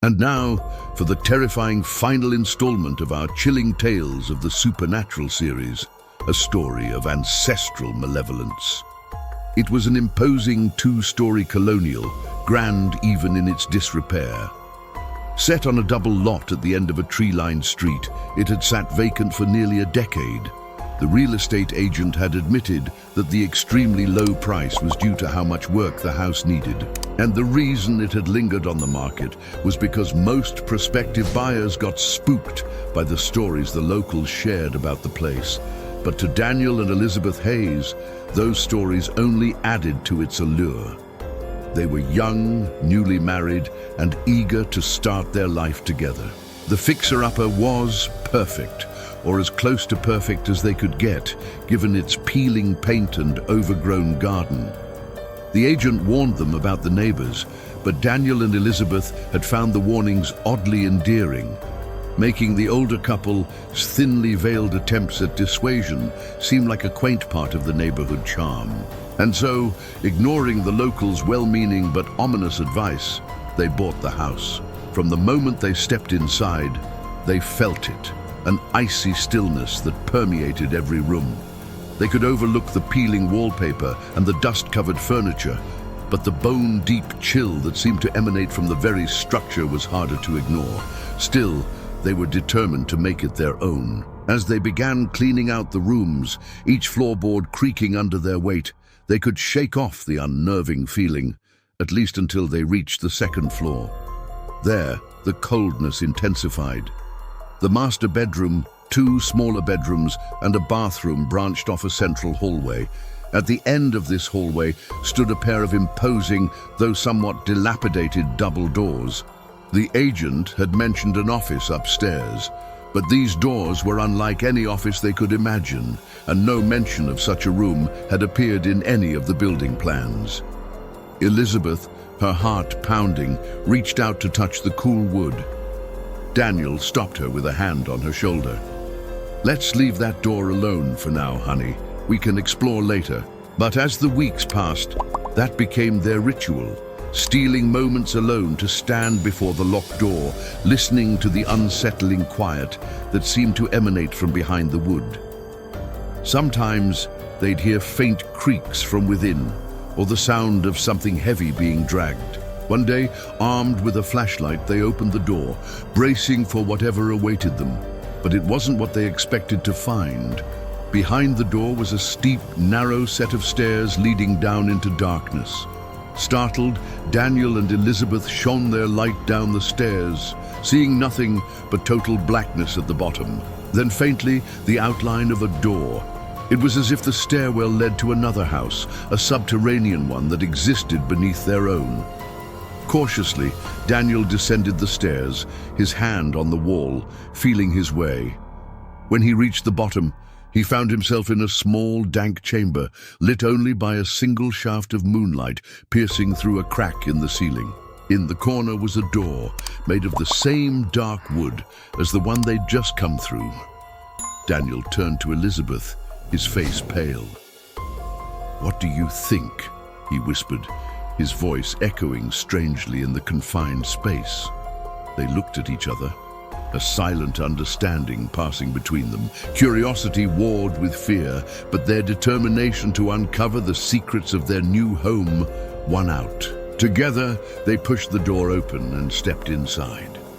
And now, for the terrifying final installment of our chilling tales of the supernatural series, a story of ancestral malevolence. It was an imposing two-story colonial, grand even in its disrepair. Set on a double lot at the end of a tree-lined street, it had sat vacant for nearly a decade. The real estate agent had admitted that the extremely low price was due to how much work the house needed. And the reason it had lingered on the market was because most prospective buyers got spooked by the stories the locals shared about the place. But to Daniel and Elizabeth Hayes, those stories only added to its allure. They were young, newly married, and eager to start their life together. The fixer-upper was perfect, or as close to perfect as they could get, given its peeling paint and overgrown garden. The agent warned them about the neighbors, but Daniel and Elizabeth had found the warnings oddly endearing, making the older couple's thinly veiled attempts at dissuasion seem like a quaint part of the neighborhood charm. And so, ignoring the locals' well-meaning but ominous advice, they bought the house. From the moment they stepped inside, they felt it, an icy stillness that permeated every room. They could overlook the peeling wallpaper and the dust-covered furniture, but the bone-deep chill that seemed to emanate from the very structure was harder to ignore. Still, they were determined to make it their own. As they began cleaning out the rooms, each floorboard creaking under their weight, they could shake off the unnerving feeling, at least until they reached the second floor. There, the coldness intensified. The master bedroom, two smaller bedrooms, and a bathroom branched off a central hallway. At the end of this hallway stood a pair of imposing, though somewhat dilapidated, double doors. The agent had mentioned an office upstairs, but these doors were unlike any office they could imagine, and no mention of such a room had appeared in any of the building plans. Elizabeth, her heart pounding, reached out to touch the cool wood. Daniel stopped her with a hand on her shoulder. "Let's leave that door alone for now, honey. We can explore later." But as the weeks passed, that became their ritual, stealing moments alone to stand before the locked door, listening to the unsettling quiet that seemed to emanate from behind the wood. Sometimes they'd hear faint creaks from within, or the sound of something heavy being dragged. One day, armed with a flashlight, they opened the door, bracing for whatever awaited them. But it wasn't what they expected to find. Behind the door was a steep, narrow set of stairs leading down into darkness. Startled, Daniel and Elizabeth shone their light down the stairs, seeing nothing but total blackness at the bottom. Then faintly, the outline of a door. It was as if the stairwell led to another house, a subterranean one that existed beneath their own. Cautiously, Daniel descended the stairs, his hand on the wall, feeling his way. When he reached the bottom, he found himself in a small, dank chamber, lit only by a single shaft of moonlight piercing through a crack in the ceiling. In the corner was a door, made of the same dark wood as the one they'd just come through. Daniel turned to Elizabeth, his face pale. "What do you think?" he whispered, his voice echoing strangely in the confined space. They looked at each other, a silent understanding passing between them. Curiosity warred with fear, but their determination to uncover the secrets of their new home won out. Together, they pushed the door open and stepped inside.